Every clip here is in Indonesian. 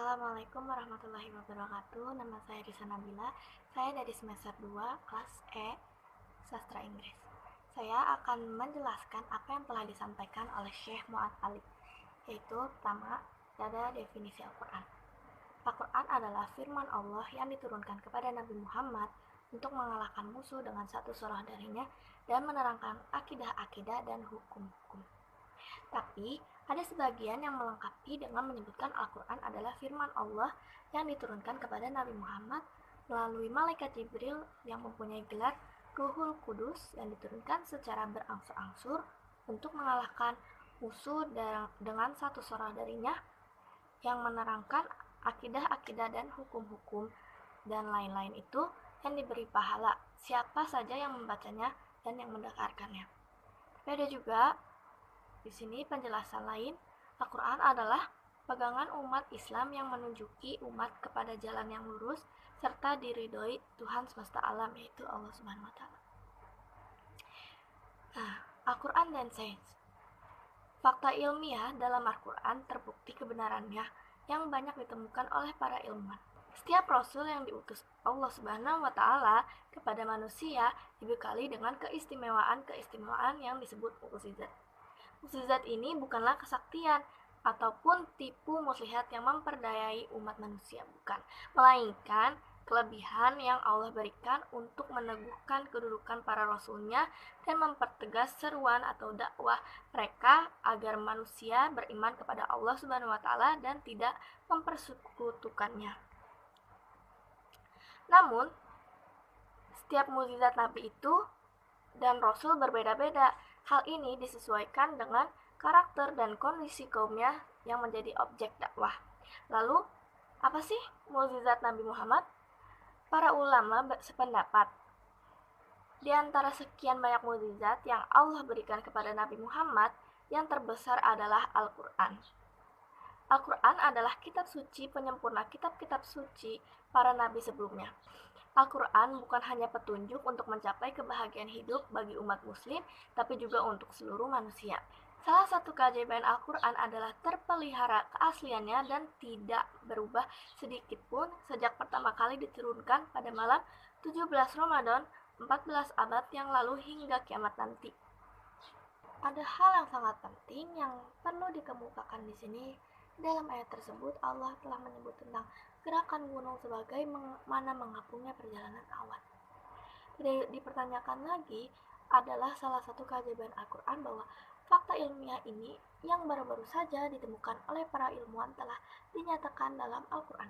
Assalamualaikum warahmatullahi wabarakatuh. Nama saya Risa Nabila. Saya dari semester 2 kelas E Sastra Inggris. Saya akan menjelaskan apa yang telah disampaikan oleh Syekh Mu'ad Ali, yaitu pertama, ada definisi Al-Quran. Al-Quran adalah firman Allah yang diturunkan kepada Nabi Muhammad untuk mengalahkan musuh dengan satu surah darinya dan menerangkan akidah-akidah dan hukum-hukum. Tapi, ada sebagian yang melengkapi dengan menyebutkan Al-Quran adalah firman Allah yang diturunkan kepada Nabi Muhammad melalui malaikat Jibril yang mempunyai gelar Ruhul Kudus yang diturunkan secara berangsur-angsur untuk mengalahkan musuh dengan satu surah darinya yang menerangkan akidah-akidah dan hukum-hukum dan lain-lain itu yang diberi pahala siapa saja yang membacanya dan yang mendengarkannya. Tapi ada juga di sini penjelasan lain, Al-Quran adalah pegangan umat Islam yang menunjuki umat kepada jalan yang lurus serta diridhoi Tuhan semesta alam, yaitu Allah Subhanahu wa Ta'ala. Al-Quran dan sains. Fakta ilmiah dalam Al-Quran terbukti kebenarannya yang banyak ditemukan oleh para ilmuwan. Setiap rasul yang diutus Allah Subhanahu wa Ta'ala kepada manusia dibekali dengan keistimewaan yang disebut mukjizat. Mukjizat ini bukanlah kesaktian ataupun tipu muslihat yang memperdayai umat manusia, bukan, melainkan kelebihan yang Allah berikan untuk meneguhkan kedudukan para rasulnya dan mempertegas seruan atau dakwah mereka agar manusia beriman kepada Allah Subhanahu wa Ta'ala dan tidak mempersekutukannya. Namun, setiap mukjizat Nabi itu dan Rasul berbeda-beda. Hal ini disesuaikan dengan karakter dan kondisi kaumnya yang menjadi objek dakwah. Lalu, apa sih mukjizat Nabi Muhammad? Para ulama sependapat. Di antara sekian banyak mukjizat yang Allah berikan kepada Nabi Muhammad, yang terbesar adalah Al-Quran. Al-Quran adalah kitab suci penyempurna kitab-kitab suci para nabi sebelumnya. Al-Quran bukan hanya petunjuk untuk mencapai kebahagiaan hidup bagi umat muslim, tapi juga untuk seluruh manusia. Salah satu keajaiban Al-Quran adalah terpelihara keasliannya dan tidak berubah sedikit pun sejak pertama kali diturunkan pada malam 17 Ramadan 14 abad yang lalu hingga kiamat nanti. Ada hal yang sangat penting yang perlu dikemukakan di sini. Dalam ayat tersebut, Allah telah menyebut tentang gerakan gunung sebagai mana mengapungnya perjalanan awan. Dipertanyakan lagi adalah salah satu keajaiban Al-Quran bahwa fakta ilmiah ini yang baru-baru saja ditemukan oleh para ilmuwan telah dinyatakan dalam Al-Quran.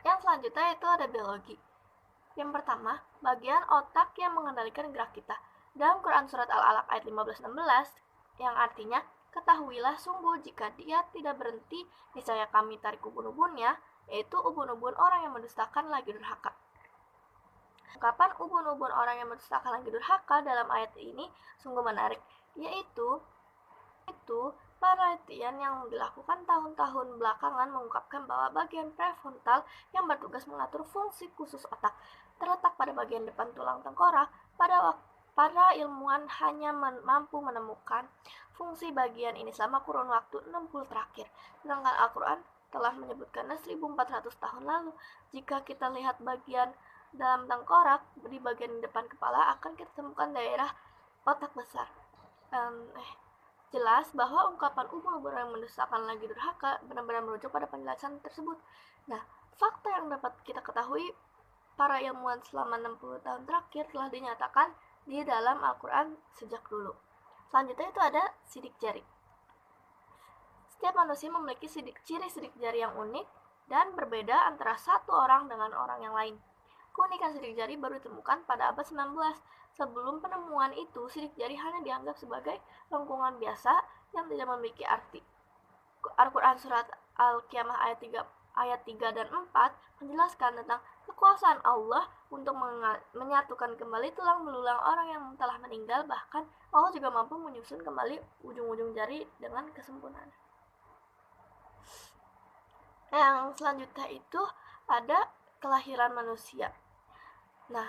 Yang selanjutnya itu ada biologi. Yang pertama, bagian otak yang mengendalikan gerak kita. Dalam Quran Surat Al-Alaq ayat 15-16, yang artinya, ketahuilah sungguh jika dia tidak berhenti, niscaya kami tarik ubun-ubunnya, yaitu ubun-ubun orang yang mendustakan lagi durhaka. Ungkapan ubun-ubun orang yang mendustakan lagi durhaka dalam ayat ini sungguh menarik, yaitu penelitian yang dilakukan tahun-tahun belakangan mengungkapkan bahwa bagian prefrontal yang bertugas mengatur fungsi khusus otak terletak pada bagian depan tulang tengkorak. Para ilmuwan hanya mampu menemukan fungsi bagian ini selama kurun waktu 60 terakhir. Sedangkan Al-Quran telah menyebutkannya 1400 tahun lalu. Jika kita lihat bagian dalam tengkorak, di bagian depan kepala akan kita temukan daerah otak besar. Jelas bahwa ungkapan ubun-ubun yang mendustakan lagi durhaka benar-benar merujuk pada penjelasan tersebut. Nah, fakta yang dapat kita ketahui para ilmuwan selama 60 tahun terakhir telah dinyatakan di dalam Al-Quran sejak dulu. Selanjutnya itu ada sidik jari. Setiap manusia memiliki ciri sidik jari yang unik dan berbeda antara satu orang dengan orang yang lain. Keunikan sidik jari baru ditemukan pada abad 19. Sebelum penemuan itu, sidik jari hanya dianggap sebagai lengkungan biasa yang tidak memiliki arti. Al-Quran Surat Al-Qiyamah ayat 3 dan 4 menjelaskan tentang kekuasaan Allah untuk menyatukan kembali tulang belulang orang yang telah meninggal. Bahkan Allah juga mampu menyusun kembali ujung-ujung jari dengan kesempurnaan. Yang selanjutnya itu ada kelahiran manusia. Nah,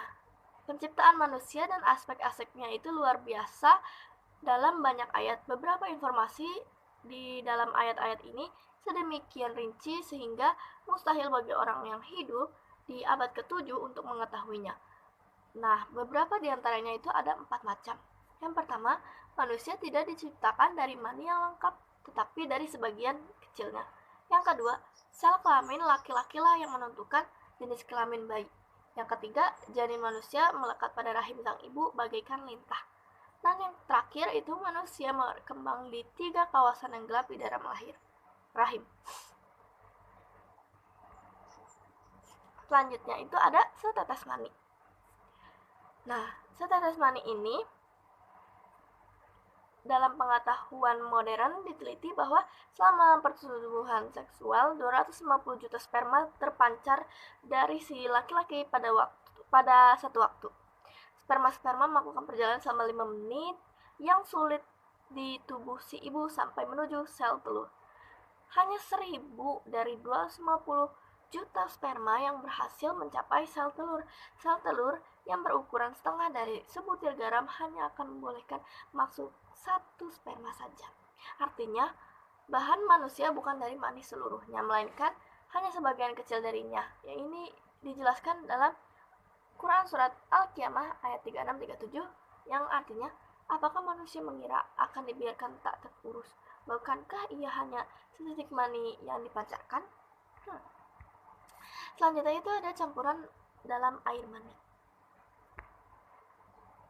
penciptaan manusia dan aspek-aspeknya itu luar biasa dalam banyak ayat. Beberapa informasi di dalam ayat-ayat ini sedemikian rinci sehingga mustahil bagi orang yang hidup di abad ke-7 untuk mengetahuinya. Nah, beberapa di antaranya itu ada 4 macam. Yang pertama, manusia tidak diciptakan dari mani yang lengkap, tetapi dari sebagian kecilnya. Yang kedua, sel kelamin laki-laki lah yang menentukan jenis kelamin bayi. Yang ketiga, janin manusia melekat pada rahim sang ibu bagaikan lintah. Dan yang terakhir itu manusia berkembang di 3 kawasan yang gelap di dalam rahim. Selanjutnya itu ada setetes mani. Nah, setetes mani ini dalam pengetahuan modern diteliti bahwa selama pertumbuhan seksual 250 juta sperma terpancar dari si laki-laki pada satu waktu. Sperma melakukan perjalanan selama 5 menit yang sulit di tubuh si ibu sampai menuju sel telur. Hanya 1000 dari 250 juta sperma yang berhasil mencapai sel telur. Sel telur yang berukuran setengah dari sebutir garam hanya akan membolehkan masuk 1 sperma saja. Artinya, bahan manusia bukan dari mani seluruhnya, melainkan hanya sebagian kecil darinya. Yang ini dijelaskan dalam Quran Surat Al-Qiyamah ayat 36-37 yang artinya, apakah manusia mengira akan dibiarkan tak terurus? Bukankah ia hanya setitik mani yang dipancarkan? Selanjutnya itu ada campuran dalam air mani.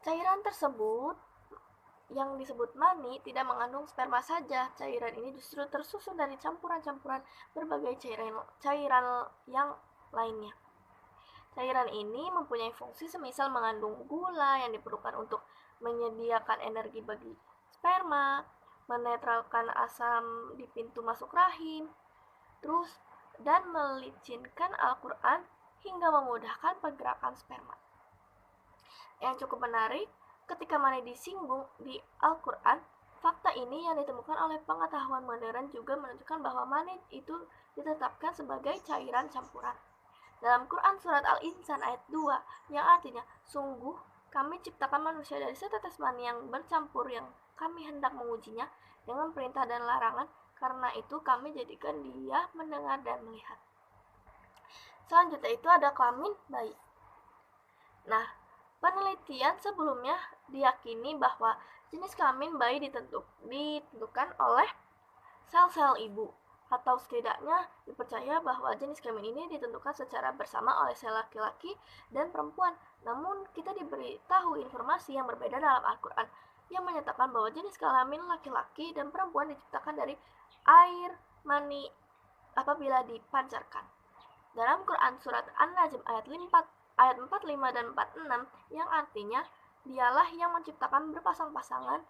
Cairan tersebut yang disebut mani tidak mengandung sperma saja. Cairan ini justru tersusun dari campuran-campuran berbagai cairan yang lainnya. Cairan ini mempunyai fungsi semisal mengandung gula yang diperlukan untuk menyediakan energi bagi sperma, menetralkan asam di pintu masuk rahim, dan melicinkan Al-Quran hingga memudahkan pergerakan sperma. Yang cukup menarik, ketika mani disinggung di Al-Quran, fakta ini yang ditemukan oleh pengetahuan modern juga menunjukkan bahwa mani itu ditetapkan sebagai cairan campuran. Dalam Quran Surat Al-Insan ayat 2, yang artinya, sungguh kami ciptakan manusia dari setetes mani yang bercampur yang kami hendak mengujinya dengan perintah dan larangan, karena itu kami jadikan dia mendengar dan melihat. Selanjutnya itu ada kelamin bayi. Nah, penelitian sebelumnya diyakini bahwa jenis kelamin bayi ditentukan oleh sel-sel ibu, atau setidaknya dipercaya bahwa jenis kelamin ini ditentukan secara bersama oleh sel laki-laki dan perempuan. Namun, kita diberitahu informasi yang berbeda dalam Al-Quran yang menyatakan bahwa jenis kelamin laki-laki dan perempuan diciptakan dari air mani apabila dipancarkan. Dalam Quran Surat An-Najm ayat 45 dan 46 yang artinya, dialah yang menciptakan berpasang-pasangan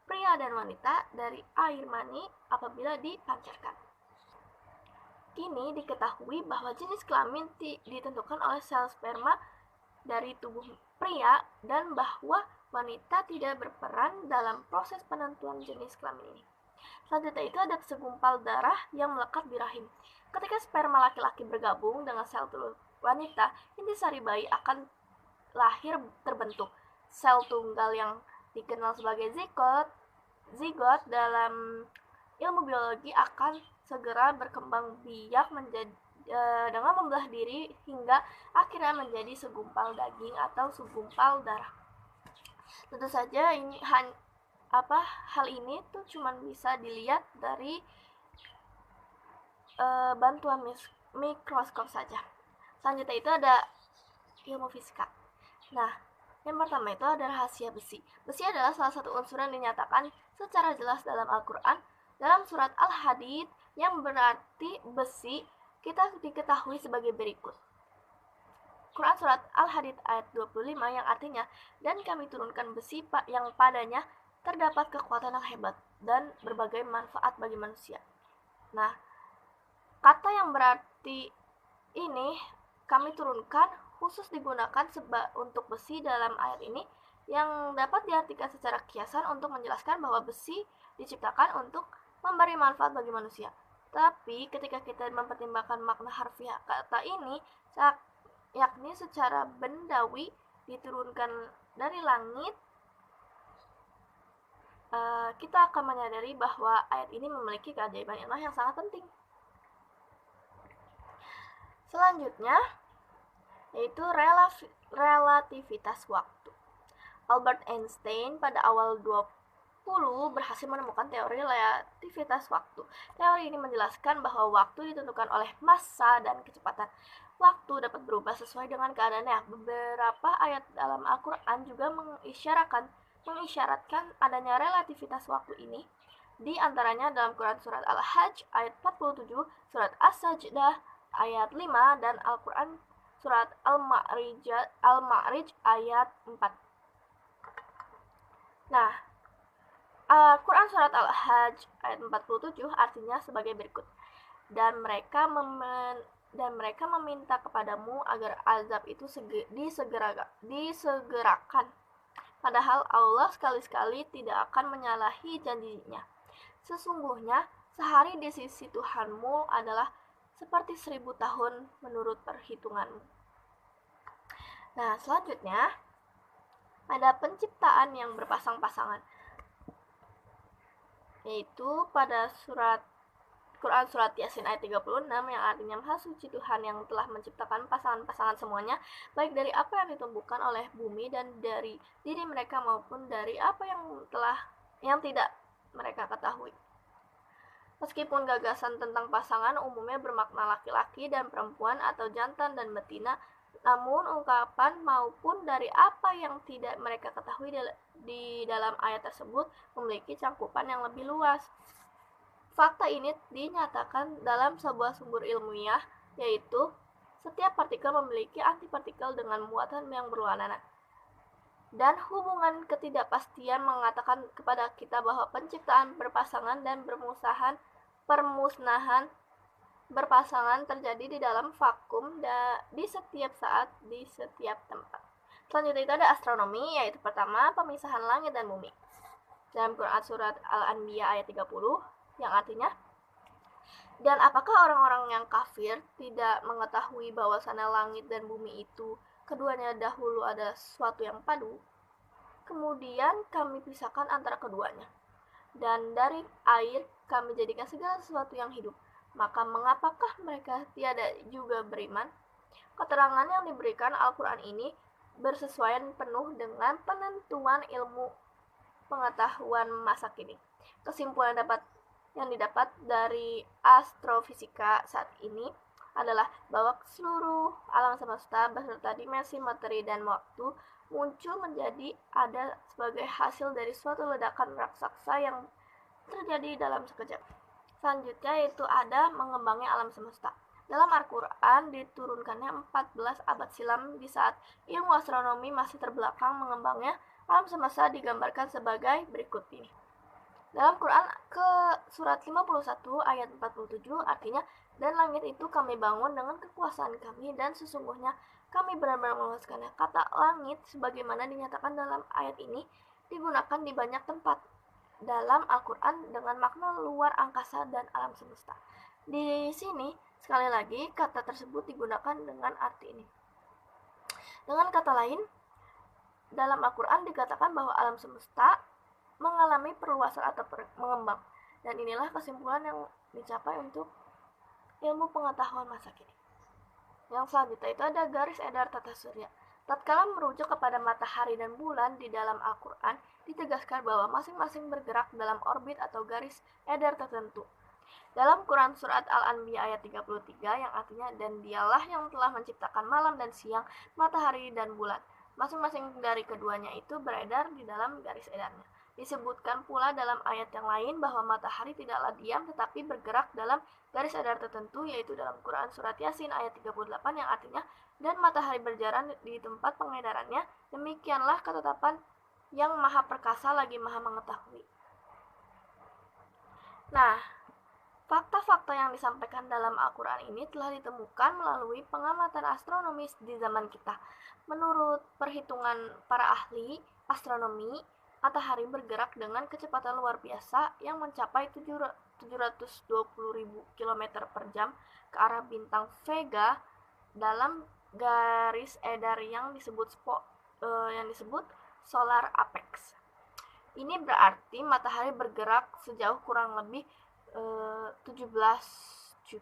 pria dan wanita dari air mani apabila dipancarkan. Kini diketahui bahwa jenis kelamin ditentukan oleh sel sperma dari tubuh pria dan bahwa wanita tidak berperan dalam proses penentuan jenis kelamin ini. Selanjutnya itu ada segumpal darah yang melekat di rahim. Ketika sperma laki-laki bergabung dengan sel telur wanita, intisari bayi akan lahir terbentuk. Sel tunggal yang dikenal sebagai zigot dalam ilmu biologi akan segera berkembang biak dengan membelah diri hingga akhirnya menjadi segumpal daging atau segumpal darah. Tentu saja hal ini tuh cuma bisa dilihat dari bantuan mikroskop saja. Selanjutnya itu ada ilmu fisika. Nah, yang pertama itu ada rahasia besi. Besi adalah salah satu unsur yang dinyatakan secara jelas dalam Al-Quran. Dalam surat Al-Hadid yang berarti besi, kita diketahui sebagai berikut. Quran Surat Al-Hadid ayat 25 yang artinya, dan kami turunkan besi yang padanya terdapat kekuatan yang hebat dan berbagai manfaat bagi manusia. Nah, kata yang berarti ini kami turunkan khusus digunakan untuk besi dalam ayat ini yang dapat diartikan secara kiasan untuk menjelaskan bahwa besi diciptakan untuk memberi manfaat bagi manusia. Tapi ketika kita mempertimbangkan makna harfiah kata ini, yakni secara bendawi diturunkan dari langit, kita akan menyadari bahwa ayat ini memiliki keajaiban ilah yang sangat penting. Selanjutnya, yaitu relativitas waktu. Albert Einstein pada awal 20 berhasil menemukan teori relativitas waktu. Teori ini menjelaskan bahwa waktu ditentukan oleh massa dan kecepatan. Waktu dapat berubah sesuai dengan keadaannya. Beberapa ayat dalam Al-Quran juga mengisyaratkan adanya relativitas waktu ini. Di antaranya dalam Quran surat Al-Hajj ayat 47, surat As-Sajdah ayat 5, dan Al-Quran surat Al-Ma'rij ayat 4. Nah, Quran surat Al-Hajj ayat 47 artinya sebagai berikut. Dan mereka meminta kepadamu agar azab itu disegerakan. Padahal Allah sekali-sekali tidak akan menyalahi janjinya. Sesungguhnya sehari di sisi Tuhanmu adalah seperti 1000 tahun menurut perhitunganmu. Nah, selanjutnya ada penciptaan yang berpasang-pasangan, yaitu pada Quran surat Yasin ayat 36 yang artinya Maha Suci Tuhan yang telah menciptakan pasangan-pasangan semuanya, baik dari apa yang ditumbuhkan oleh bumi dan dari diri mereka maupun dari apa yang tidak mereka ketahui. Meskipun gagasan tentang pasangan umumnya bermakna laki-laki dan perempuan atau jantan dan betina, namun ungkapan maupun dari apa yang tidak mereka ketahui di dalam ayat tersebut memiliki cangkupan yang lebih luas. Fakta ini dinyatakan dalam sebuah sumber ilmiah, yaitu setiap partikel memiliki antipartikel dengan muatan yang berwarna. Dan hubungan ketidakpastian mengatakan kepada kita bahwa penciptaan berpasangan dan permusnahan berpasangan terjadi di dalam vakum di setiap saat, di setiap tempat. Selanjutnya itu ada astronomi, yaitu pertama pemisahan langit dan bumi. Dalam Quran surat Al-Anbiya ayat 30, yang artinya, dan apakah orang-orang yang kafir tidak mengetahui bahwasannya langit dan bumi itu keduanya dahulu adalah sesuatu yang padu, kemudian kami pisahkan antara keduanya, dan dari air kami jadikan segala sesuatu yang hidup, maka mengapakah mereka tiada juga beriman? Keterangan yang diberikan Al-Quran ini bersesuaian penuh dengan penentuan ilmu pengetahuan masa kini. Kesimpulan yang didapat dari astrofisika saat ini adalah bahwa seluruh alam semesta beserta dimensi materi dan waktu muncul menjadi ada sebagai hasil dari suatu ledakan raksasa yang terjadi dalam sekejap. Selanjutnya yaitu ada mengembangnya alam semesta. Dalam Al-Quran diturunkannya 14 abad silam di saat ilmu astronomi masih terbelakang mengembangnya alam semesta digambarkan sebagai berikut ini. Dalam Quran ke surat 51 ayat 47 artinya, dan langit itu kami bangun dengan kekuasaan kami dan sesungguhnya kami benar-benar meluaskannya. Kata langit sebagaimana dinyatakan dalam ayat ini digunakan di banyak tempat dalam Al-Quran dengan makna luar angkasa dan alam semesta. Di sini sekali lagi kata tersebut digunakan dengan arti ini. Dengan kata lain, dalam Al-Quran dikatakan bahwa alam semesta mengalami perluasan atau mengembang, dan inilah kesimpulan yang dicapai untuk ilmu pengetahuan masa kini. Yang selanjutnya itu ada garis edar tata surya. Tatkala merujuk kepada matahari dan bulan di dalam Al-Quran ditegaskan bahwa masing-masing bergerak dalam orbit atau garis edar tertentu. Dalam Quran surat Al-Anbiya ayat 33 yang artinya, dan dialah yang telah menciptakan malam dan siang, matahari dan bulan. Masing-masing dari keduanya itu beredar di dalam garis edarnya. Disebutkan pula dalam ayat yang lain bahwa matahari tidaklah diam tetapi bergerak dalam garis edar tertentu, yaitu dalam Quran surat Yasin ayat 38 yang artinya, dan matahari berjalan di tempat pengedarannya, demikianlah ketetapan yang maha perkasa lagi maha mengetahui. Nah, fakta-fakta yang disampaikan dalam Al-Quran ini telah ditemukan melalui pengamatan astronomis di zaman kita. Menurut perhitungan para ahli astronomi, matahari bergerak dengan kecepatan luar biasa yang mencapai 720.000 km per jam ke arah bintang Vega dalam garis edar yang disebut solar apex. Ini berarti matahari bergerak sejauh kurang lebih 17.280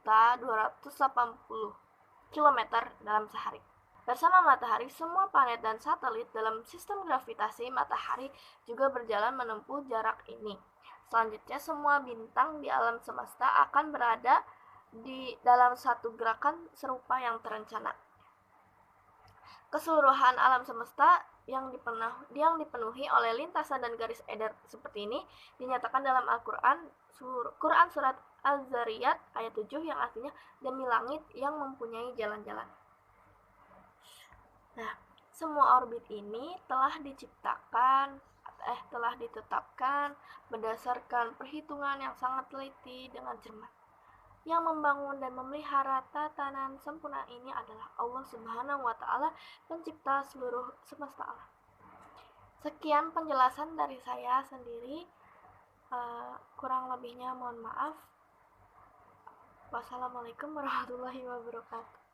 km dalam sehari. Bersama matahari, semua planet dan satelit dalam sistem gravitasi matahari juga berjalan menempuh jarak ini. Selanjutnya, semua bintang di alam semesta akan berada di dalam satu gerakan serupa yang terencana. Keseluruhan alam semesta yang dipenuhi oleh lintasan dan garis edar seperti ini dinyatakan dalam Al-Quran surat Az-Zariyat ayat 7 yang artinya demi langit yang mempunyai jalan-jalan. Nah, semua orbit ini telah ditetapkan berdasarkan perhitungan yang sangat teliti dengan cermat. Yang membangun dan memelihara tatanan sempurna ini adalah Allah Subhanahu wa Ta'ala, pencipta seluruh semesta alam. Sekian penjelasan dari saya sendiri. Kurang lebihnya mohon maaf. Wassalamualaikum warahmatullahi wabarakatuh.